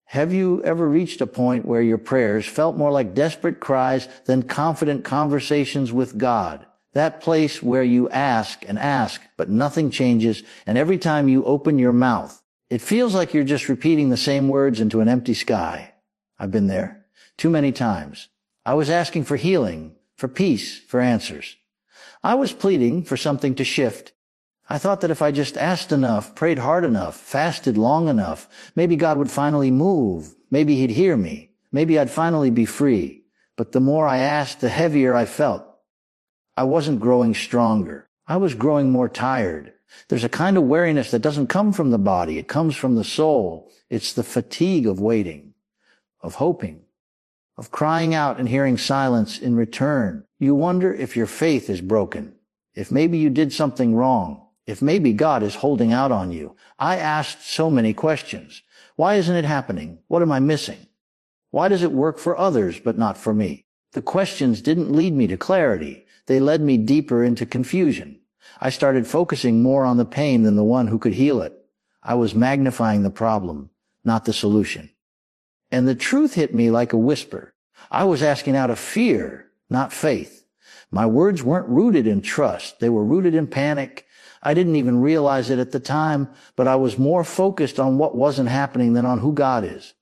Have you ever reached a point where your prayers felt more like desperate cries than confident conversations with God? That place where you ask and ask, but nothing changes, and every time you open your mouth, it feels like you're just repeating the same words into an empty sky. I've been there too many times. I was asking for healing, for peace, for answers. I was pleading for something to shift. I thought that if I just asked enough, prayed hard enough, fasted long enough, maybe God would finally move. Maybe he'd hear me. Maybe I'd finally be free. But the more I asked, the heavier I felt. I wasn't growing stronger. I was growing more tired. There's a kind of weariness that doesn't come from the body. It comes from the soul. It's the fatigue of waiting, of hoping, of crying out and hearing silence in return. You wonder if your faith is broken, if maybe you did something wrong, if maybe God is holding out on you. I asked so many questions. Why isn't it happening? What am I missing? Why does it work for others but not for me? The questions didn't lead me to clarity. They led me deeper into confusion. I started focusing more on the pain than the one who could heal it. I was magnifying the problem, not the solution. And the truth hit me like a whisper. I was asking out of fear, not faith. My words weren't rooted in trust. They were rooted in panic. I didn't even realize it at the time, but I was more focused on what wasn't happening than on who God is.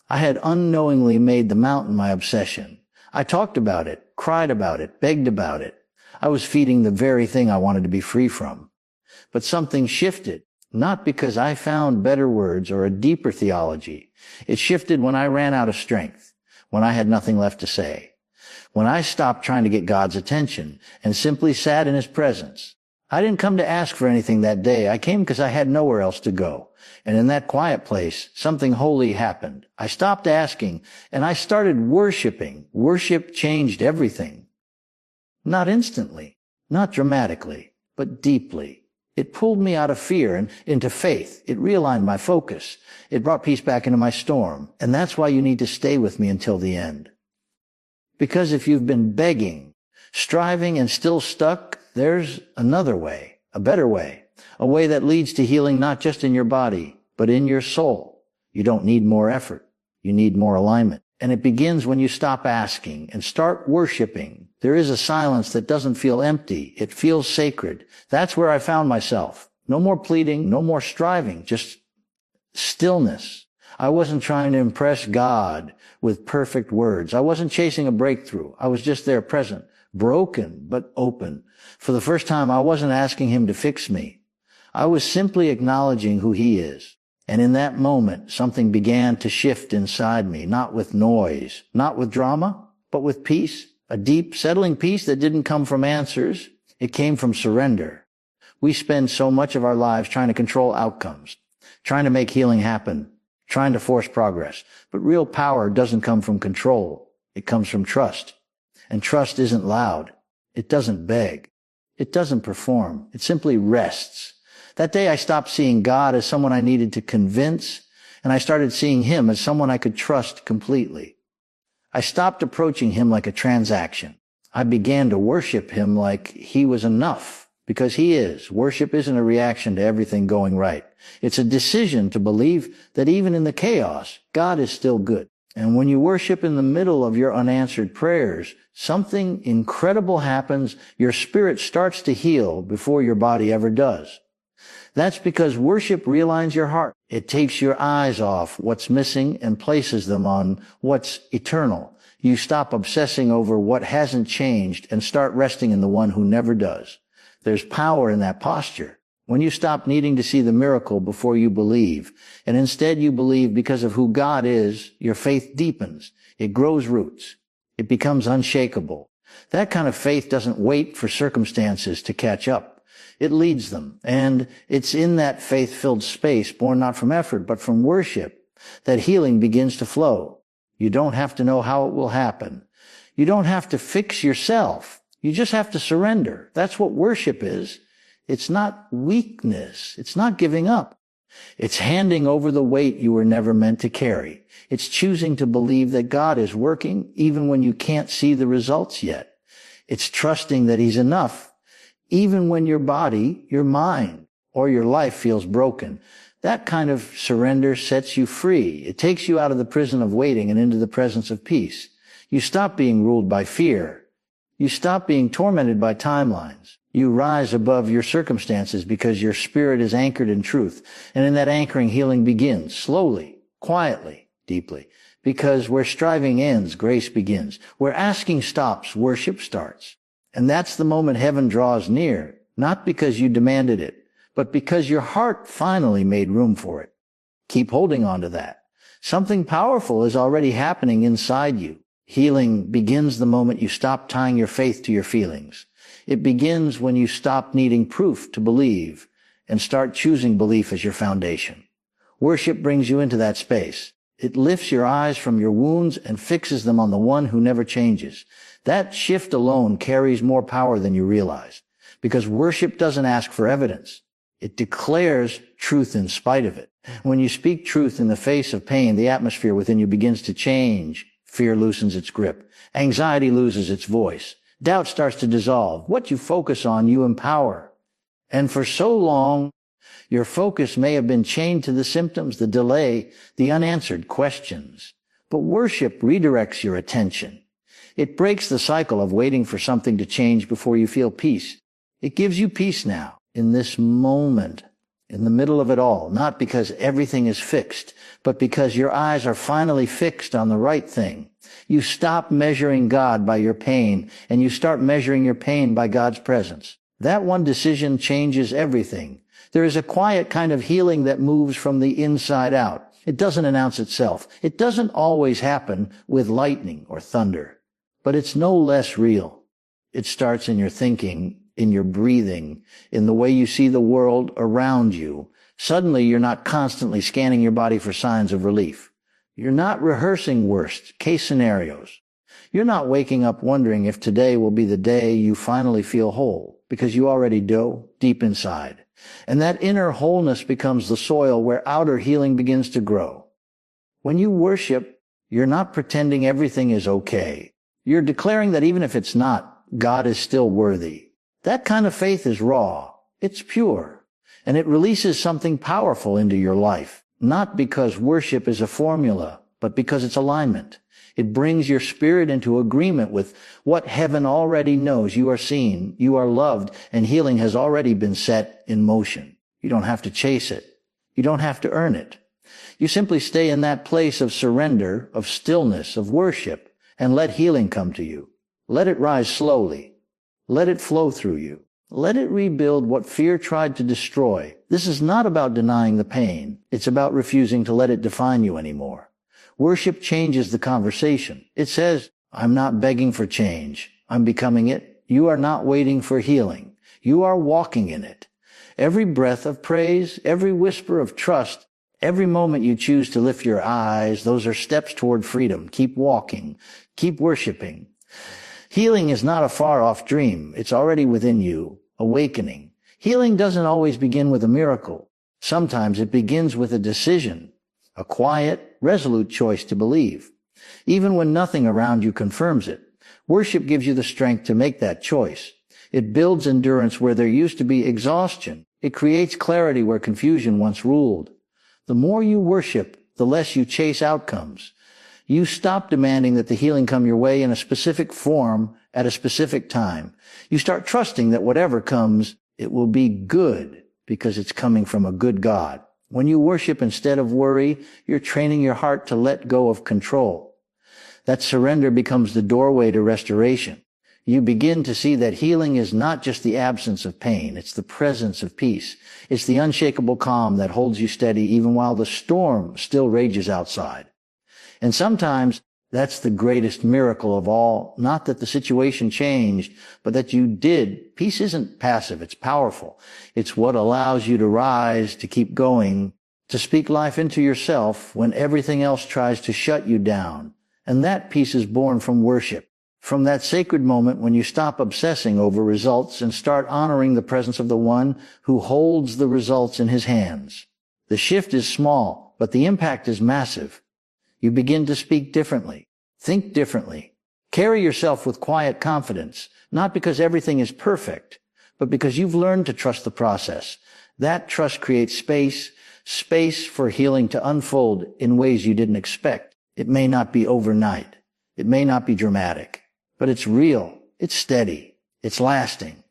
I had unknowingly made the mountain my obsession. I talked about it, cried about it, begged about it. I was feeding the very thing I wanted to be free from. But something shifted, not because I found better words or a deeper theology. It shifted when I ran out of strength, when I had nothing left to say, when I stopped trying to get God's attention and simply sat in his presence. I didn't come to ask for anything that day. I came because I had nowhere else to go. And in that quiet place, something holy happened. I stopped asking and I started worshiping. Worship changed everything. Not instantly, not dramatically, but deeply. It pulled me out of fear and into faith. It realigned my focus. It brought peace back into my storm. And that's why you need to stay with me until the end. Because if you've been begging, striving, and still stuck, there's another way, a better way, a way that leads to healing not just in your body, but in your soul. You don't need more effort. You need more alignment. And it begins when you stop asking and start worshiping. There is a silence that doesn't feel empty. It feels sacred. That's where I found myself. No more pleading, no more striving, just stillness. I wasn't trying to impress God with perfect words. I wasn't chasing a breakthrough. I was just there present, broken but open. For the first time, I wasn't asking him to fix me. I was simply acknowledging who he is. And in that moment, something began to shift inside me, not with noise, not with drama, but with peace, a deep, settling peace that didn't come from answers. It came from surrender. We spend so much of our lives trying to control outcomes, trying to make healing happen, trying to force progress. But real power doesn't come from control. It comes from trust. And trust isn't loud. It doesn't beg. It doesn't perform. It simply rests. That day I stopped seeing God as someone I needed to convince, and I started seeing him as someone I could trust completely. I stopped approaching him like a transaction. I began to worship him like he was enough, because he is. Worship isn't a reaction to everything going right. It's a decision to believe that even in the chaos, God is still good. And when you worship in the middle of your unanswered prayers, something incredible happens. Your spirit starts to heal before your body ever does. That's because worship realigns your heart. It takes your eyes off what's missing and places them on what's eternal. You stop obsessing over what hasn't changed and start resting in the one who never does. There's power in that posture. When you stop needing to see the miracle before you believe, and instead you believe because of who God is, your faith deepens. It grows roots. It becomes unshakable. That kind of faith doesn't wait for circumstances to catch up. It leads them. And it's in that faith-filled space, born not from effort, but from worship, that healing begins to flow. You don't have to know how it will happen. You don't have to fix yourself. You just have to surrender. That's what worship is. It's not weakness. It's not giving up. It's handing over the weight you were never meant to carry. It's choosing to believe that God is working even when you can't see the results yet. It's trusting that he's enough even when your body, your mind, or your life feels broken. That kind of surrender sets you free. It takes you out of the prison of waiting and into the presence of peace. You stop being ruled by fear. You stop being tormented by timelines. You rise above your circumstances because your spirit is anchored in truth. And in that anchoring, healing begins slowly, quietly, deeply. Because where striving ends, grace begins. Where asking stops, worship starts. And that's the moment heaven draws near, not because you demanded it, but because your heart finally made room for it. Keep holding on to that. Something powerful is already happening inside you. Healing begins the moment you stop tying your faith to your feelings. It begins when you stop needing proof to believe and start choosing belief as your foundation. Worship brings you into that space. It lifts your eyes from your wounds and fixes them on the one who never changes. That shift alone carries more power than you realize, because worship doesn't ask for evidence. It declares truth in spite of it. When you speak truth in the face of pain, the atmosphere within you begins to change. Fear loosens its grip. Anxiety loses its voice. Doubt starts to dissolve. What you focus on, you empower. And for so long, your focus may have been chained to the symptoms, the delay, the unanswered questions. But worship redirects your attention. It breaks the cycle of waiting for something to change before you feel peace. It gives you peace now, in this moment, in the middle of it all, not because everything is fixed, but because your eyes are finally fixed on the right thing. You stop measuring God by your pain, and you start measuring your pain by God's presence. That one decision changes everything. There is a quiet kind of healing that moves from the inside out. It doesn't announce itself. It doesn't always happen with lightning or thunder, but it's no less real. It starts in your thinking, in your breathing, in the way you see the world around you. Suddenly, you're not constantly scanning your body for signs of relief. You're not rehearsing worst-case scenarios. You're not waking up wondering if today will be the day you finally feel whole, because you already do, deep inside. And that inner wholeness becomes the soil where outer healing begins to grow. When you worship, you're not pretending everything is okay. You're declaring that even if it's not, God is still worthy. That kind of faith is raw. It's pure. And it releases something powerful into your life. Not because worship is a formula, but because it's alignment. It brings your spirit into agreement with what heaven already knows. You are seen, you are loved, and healing has already been set in motion. You don't have to chase it. You don't have to earn it. You simply stay in that place of surrender, of stillness, of worship, and let healing come to you. Let it rise slowly. Let it flow through you. Let it rebuild what fear tried to destroy. This is not about denying the pain. It's about refusing to let it define you anymore. Worship changes the conversation. It says, I'm not begging for change. I'm becoming it. You are not waiting for healing. You are walking in it. Every breath of praise, every whisper of trust, every moment you choose to lift your eyes, those are steps toward freedom. Keep walking. Keep worshiping. Healing is not a far-off dream. It's already within you, awakening. Healing doesn't always begin with a miracle. Sometimes it begins with a decision, a quiet, resolute choice to believe, even when nothing around you confirms it. Worship gives you the strength to make that choice. It builds endurance where there used to be exhaustion. It creates clarity where confusion once ruled. The more you worship, the less you chase outcomes. You stop demanding that the healing come your way in a specific form at a specific time. You start trusting that whatever comes, it will be good because it's coming from a good God. When you worship instead of worry, you're training your heart to let go of control. That surrender becomes the doorway to restoration. You begin to see that healing is not just the absence of pain. It's the presence of peace. It's the unshakable calm that holds you steady even while the storm still rages outside. And sometimes that's the greatest miracle of all. Not that the situation changed, but that you did. Peace isn't passive. It's powerful. It's what allows you to rise, to keep going, to speak life into yourself when everything else tries to shut you down. And that peace is born from worship, from that sacred moment when you stop obsessing over results and start honoring the presence of the one who holds the results in his hands. The shift is small, but the impact is massive. You begin to speak differently, think differently, carry yourself with quiet confidence, not because everything is perfect, but because you've learned to trust the process. That trust creates space. space for healing to unfold in ways you didn't expect. It may not be overnight. It may not be dramatic, but it's real. It's steady. It's lasting.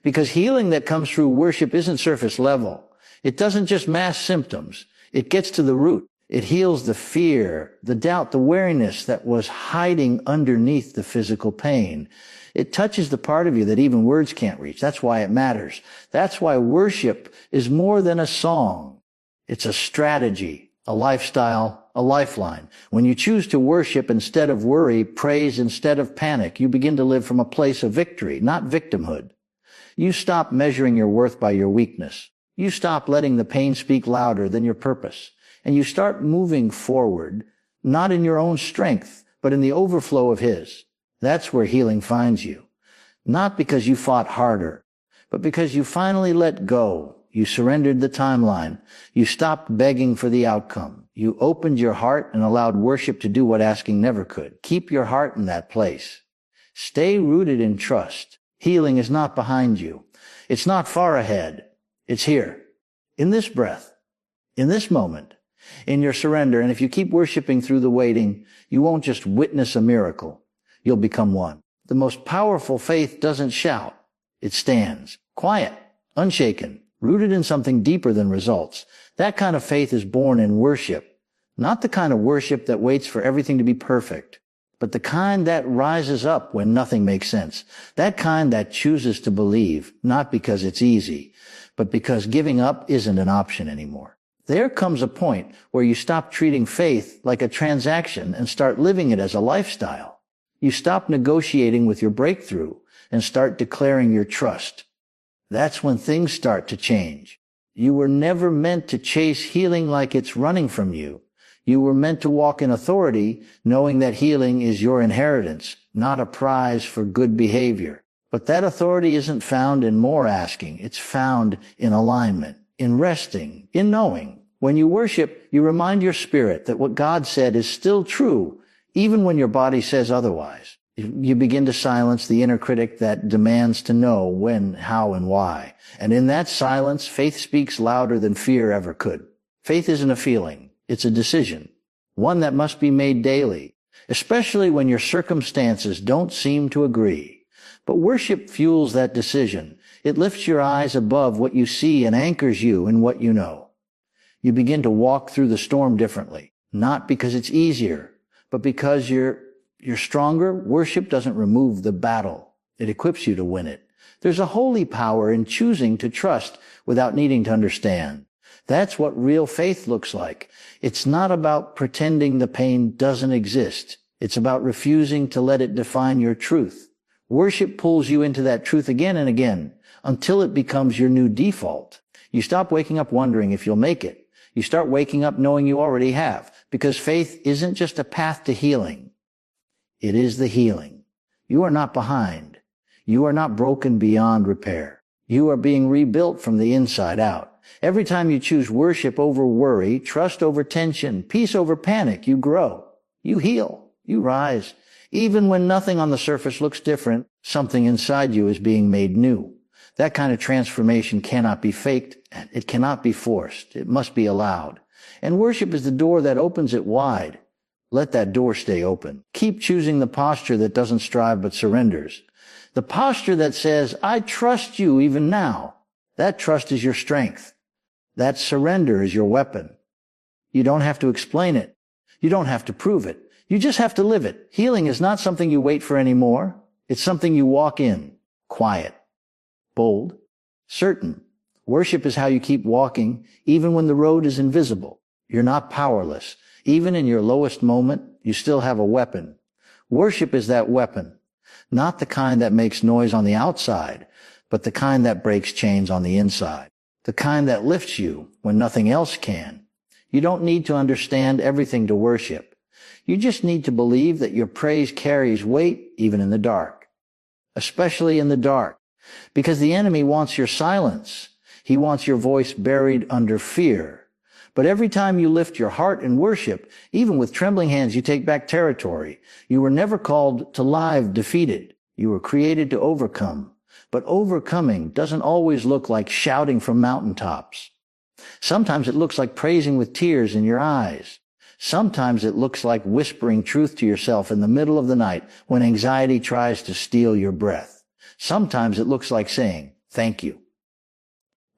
Because healing that comes through worship isn't surface level. It doesn't just mask symptoms. It gets to the root. It heals the fear, the doubt, the wariness that was hiding underneath the physical pain. It touches the part of you that even words can't reach. That's why it matters. That's why worship is more than a song. It's a strategy, a lifestyle, a lifeline. When you choose to worship instead of worry, praise instead of panic, you begin to live from a place of victory, not victimhood. You stop measuring your worth by your weakness. You stop letting the pain speak louder than your purpose. And you start moving forward, not in your own strength, but in the overflow of His. That's where healing finds you. Not because you fought harder, but because you finally let go. You surrendered the timeline. You stopped begging for the outcome. You opened your heart and allowed worship to do what asking never could. Keep your heart in that place. Stay rooted in trust. Healing is not behind you. It's not far ahead. It's here. In this breath. In this moment. In your surrender. And if you keep worshiping through the waiting, you won't just witness a miracle. You'll become one. The most powerful faith doesn't shout. It stands. Quiet. Unshaken. Rooted in something deeper than results. That kind of faith is born in worship. Not the kind of worship that waits for everything to be perfect, but the kind that rises up when nothing makes sense. That kind that chooses to believe, not because it's easy, but because giving up isn't an option anymore. There comes a point where you stop treating faith like a transaction and start living it as a lifestyle. You stop negotiating with your breakthrough and start declaring your trust. That's when things start to change. You were never meant to chase healing like it's running from you. You were meant to walk in authority, knowing that healing is your inheritance, not a prize for good behavior. But that authority isn't found in more asking. It's found in alignment, in resting, in knowing. When you worship, you remind your spirit that what God said is still true, even when your body says otherwise. You begin to silence the inner critic that demands to know when, how, and why. And in that silence, faith speaks louder than fear ever could. Faith isn't a feeling. It's a decision. One that must be made daily, especially when your circumstances don't seem to agree. But worship fuels that decision. It lifts your eyes above what you see and anchors you in what you know. You begin to walk through the storm differently, not because it's easier, but because you're stronger. Worship doesn't remove the battle. It equips you to win it. There's a holy power in choosing to trust without needing to understand. That's what real faith looks like. It's not about pretending the pain doesn't exist. It's about refusing to let it define your truth. Worship pulls you into that truth again and again until it becomes your new default. You stop waking up wondering if you'll make it. You start waking up knowing you already have, because faith isn't just a path to healing. It is the healing. You are not behind. You are not broken beyond repair. You are being rebuilt from the inside out. Every time you choose worship over worry, trust over tension, peace over panic, you grow. You heal. You rise. Even when nothing on the surface looks different, something inside you is being made new. That kind of transformation cannot be faked. It cannot be forced. It must be allowed. And worship is the door that opens it wide. Let that door stay open. Keep choosing the posture that doesn't strive but surrenders. The posture that says, I trust you even now. That trust is your strength. That surrender is your weapon. You don't have to explain it. You don't have to prove it. You just have to live it. Healing is not something you wait for anymore. It's something you walk in. Quiet. Bold. Certain. Worship is how you keep walking, even when the road is invisible. You're not powerless. Even in your lowest moment, you still have a weapon. Worship is that weapon. Not the kind that makes noise on the outside, but the kind that breaks chains on the inside. The kind that lifts you when nothing else can. You don't need to understand everything to worship. You just need to believe that your praise carries weight even in the dark. Especially in the dark. Because the enemy wants your silence. He wants your voice buried under fear. But every time you lift your heart in worship, even with trembling hands, you take back territory. You were never called to live defeated. You were created to overcome. But overcoming doesn't always look like shouting from mountaintops. Sometimes it looks like praising with tears in your eyes. Sometimes it looks like whispering truth to yourself in the middle of the night when anxiety tries to steal your breath. Sometimes it looks like saying, "Thank you,"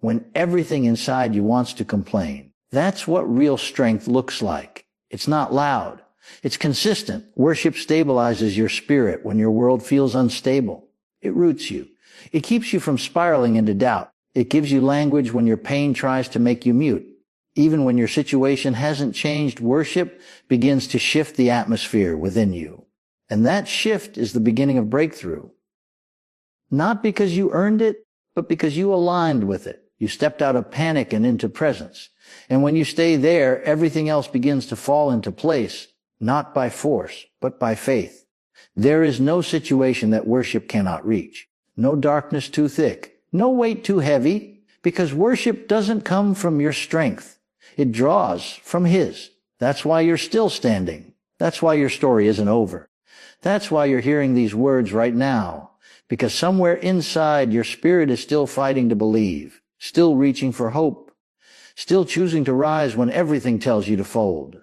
when everything inside you wants to complain. That's what real strength looks like. It's not loud. It's consistent. Worship stabilizes your spirit when your world feels unstable. It roots you. It keeps you from spiraling into doubt. It gives you language when your pain tries to make you mute. Even when your situation hasn't changed, worship begins to shift the atmosphere within you. And that shift is the beginning of breakthrough. Not because you earned it, but because you aligned with it. You stepped out of panic and into presence. And when you stay there, everything else begins to fall into place, not by force, but by faith. There is no situation that worship cannot reach. No darkness too thick. No weight too heavy, because worship doesn't come from your strength. It draws from His. That's why you're still standing. That's why your story isn't over. That's why you're hearing these words right now, because somewhere inside your spirit is still fighting to believe, still reaching for hope, still choosing to rise when everything tells you to fold.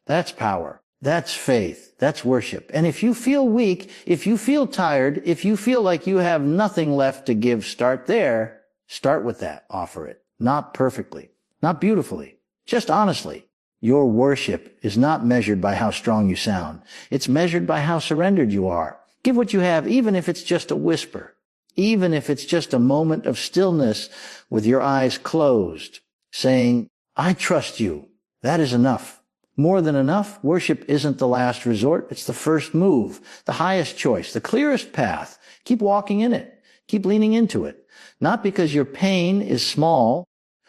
That's power. That's faith. That's worship. And if you feel weak, if you feel tired, if you feel like you have nothing left to give, start there. Start with that. Offer it. Not perfectly. Not beautifully. Just honestly. Your worship is not measured by how strong you sound. It's measured by how surrendered you are. Give what you have, even if it's just a whisper. Even if it's just a moment of stillness with your eyes closed, saying, "I trust you." That is enough. More than enough. Worship isn't the last resort. It's the first move, the highest choice, the clearest path. Keep walking in it. Keep leaning into it. Not because your pain is small,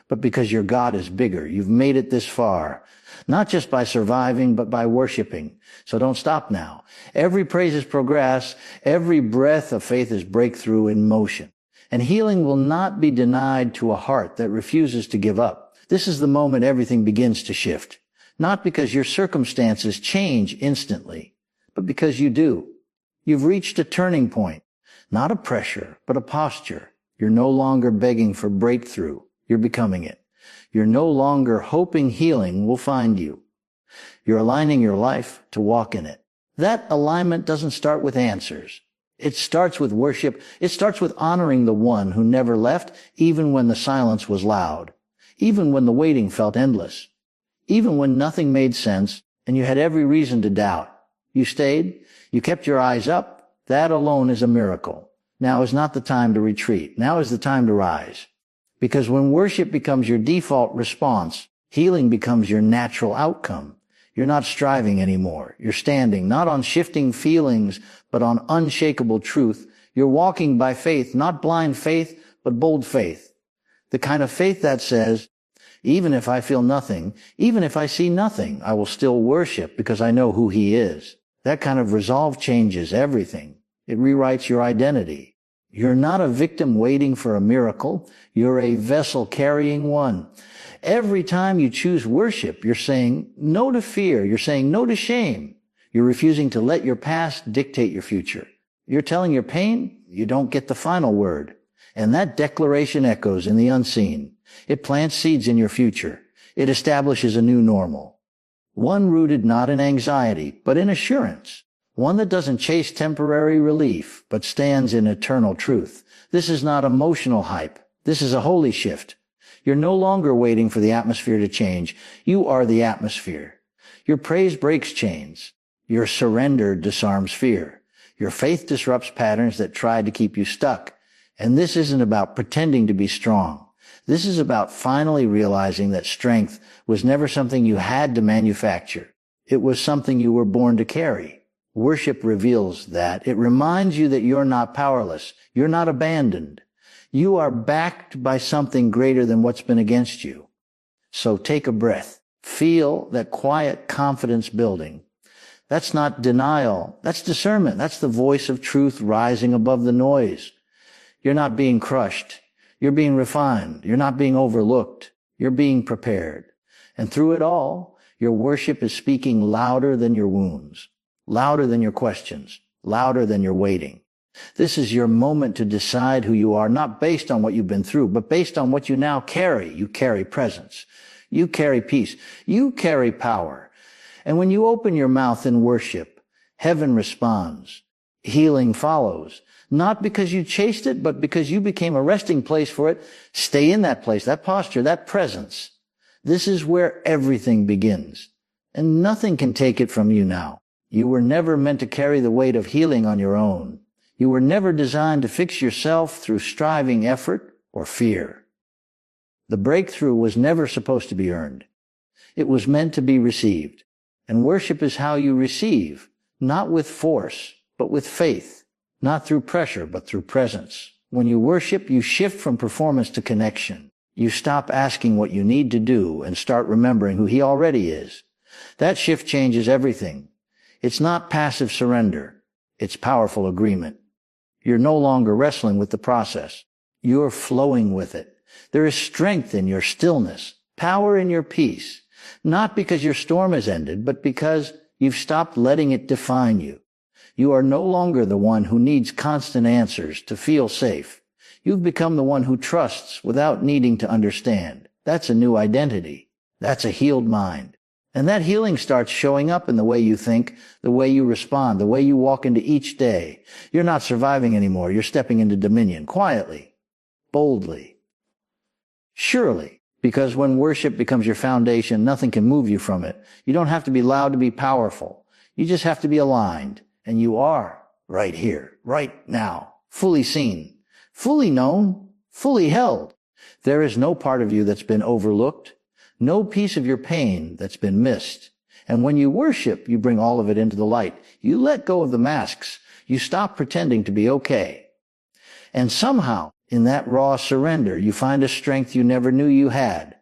but because your God is bigger. You've made it this far. Not just by surviving, but by worshiping. So don't stop now. Every praise is progress. Every breath of faith is breakthrough in motion. And healing will not be denied to a heart that refuses to give up. This is the moment everything begins to shift. Not because your circumstances change instantly, but because you do. You've reached a turning point. Not a pressure, but a posture. You're no longer begging for breakthrough. You're becoming it. You're no longer hoping healing will find you. You're aligning your life to walk in it. That alignment doesn't start with answers. It starts with worship. It starts with honoring the one who never left, even when the silence was loud, even when the waiting felt endless, even when nothing made sense and you had every reason to doubt. You stayed. You kept your eyes up. That alone is a miracle. Now is not the time to retreat. Now is the time to rise. Because when worship becomes your default response, healing becomes your natural outcome. You're not striving anymore. You're standing not on shifting feelings, but on unshakable truth. You're walking by faith, not blind faith, but bold faith. The kind of faith that says, even if I feel nothing, even if I see nothing, I will still worship because I know who He is. That kind of resolve changes everything. It rewrites your identity. You're not a victim waiting for a miracle. You're a vessel carrying one. Every time you choose worship, you're saying no to fear. You're saying no to shame. You're refusing to let your past dictate your future. You're telling your pain, you don't get the final word. And that declaration echoes in the unseen. It plants seeds in your future. It establishes a new normal. One rooted not in anxiety, but in assurance. One that doesn't chase temporary relief, but stands in eternal truth. This is not emotional hype. This is a holy shift. You're no longer waiting for the atmosphere to change. You are the atmosphere. Your praise breaks chains. Your surrender disarms fear. Your faith disrupts patterns that tried to keep you stuck. And this isn't about pretending to be strong. This is about finally realizing that strength was never something you had to manufacture. It was something you were born to carry. Worship reveals that. It reminds you that you're not powerless. You're not abandoned. You are backed by something greater than what's been against you. So take a breath. Feel that quiet confidence building. That's not denial. That's discernment. That's the voice of truth rising above the noise. You're not being crushed. You're being refined. You're not being overlooked. You're being prepared. And through it all, your worship is speaking louder than your wounds. Louder than your questions, louder than your waiting. This is your moment to decide who you are, not based on what you've been through, but based on what you now carry. You carry presence. You carry peace. You carry power. And when you open your mouth in worship, heaven responds. Healing follows. Not because you chased it, but because you became a resting place for it. Stay in that place, that posture, that presence. This is where everything begins. And nothing can take it from you now. You were never meant to carry the weight of healing on your own. You were never designed to fix yourself through striving effort or fear. The breakthrough was never supposed to be earned. It was meant to be received. And worship is how you receive, not with force, but with faith, not through pressure, but through presence. When you worship, you shift from performance to connection. You stop asking what you need to do and start remembering who He already is. That shift changes everything. It's not passive surrender. It's powerful agreement. You're no longer wrestling with the process. You're flowing with it. There is strength in your stillness, power in your peace, not because your storm has ended, but because you've stopped letting it define you. You are no longer the one who needs constant answers to feel safe. You've become the one who trusts without needing to understand. That's a new identity. That's a healed mind. And that healing starts showing up in the way you think, the way you respond, the way you walk into each day. You're not surviving anymore. You're stepping into dominion quietly, boldly, surely. Because when worship becomes your foundation, nothing can move you from it. You don't have to be loud to be powerful. You just have to be aligned. And you are right here, right now, fully seen, fully known, fully held. There is no part of you that's been overlooked, no piece of your pain that's been missed. And when you worship, you bring all of it into the light. You let go of the masks. You stop pretending to be okay. And somehow, in that raw surrender, you find a strength you never knew you had.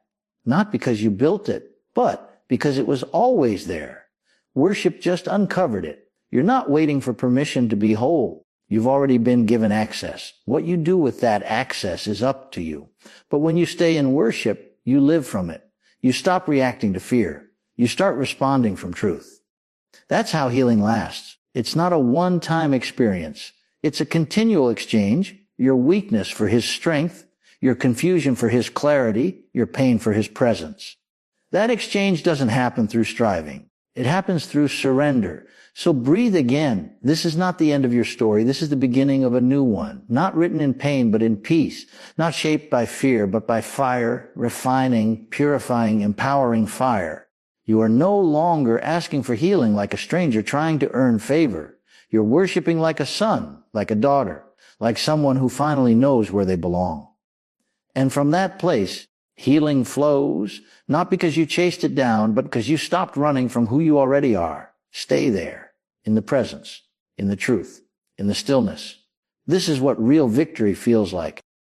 Not because you built it, but because it was always there. Worship just uncovered it. You're not waiting for permission to be whole. You've already been given access. What you do with that access is up to you. But when you stay in worship, you live from it. You stop reacting to fear. You start responding from truth. That's how healing lasts. It's not a one-time experience. It's a continual exchange. Your weakness for His strength, your confusion for His clarity, your pain for His presence. That exchange doesn't happen through striving. It happens through surrender. So breathe again. This is not the end of your story. This is the beginning of a new one. Not written in pain, but in peace. Not shaped by fear, but by fire, refining, purifying, empowering fire. You are no longer asking for healing like a stranger trying to earn favor. You're worshiping like a son, like a daughter, like someone who finally knows where they belong. And from that place, healing flows, not because you chased it down, but because you stopped running from who you already are. Stay there, in the presence, in the truth, in the stillness. This is what real victory feels like.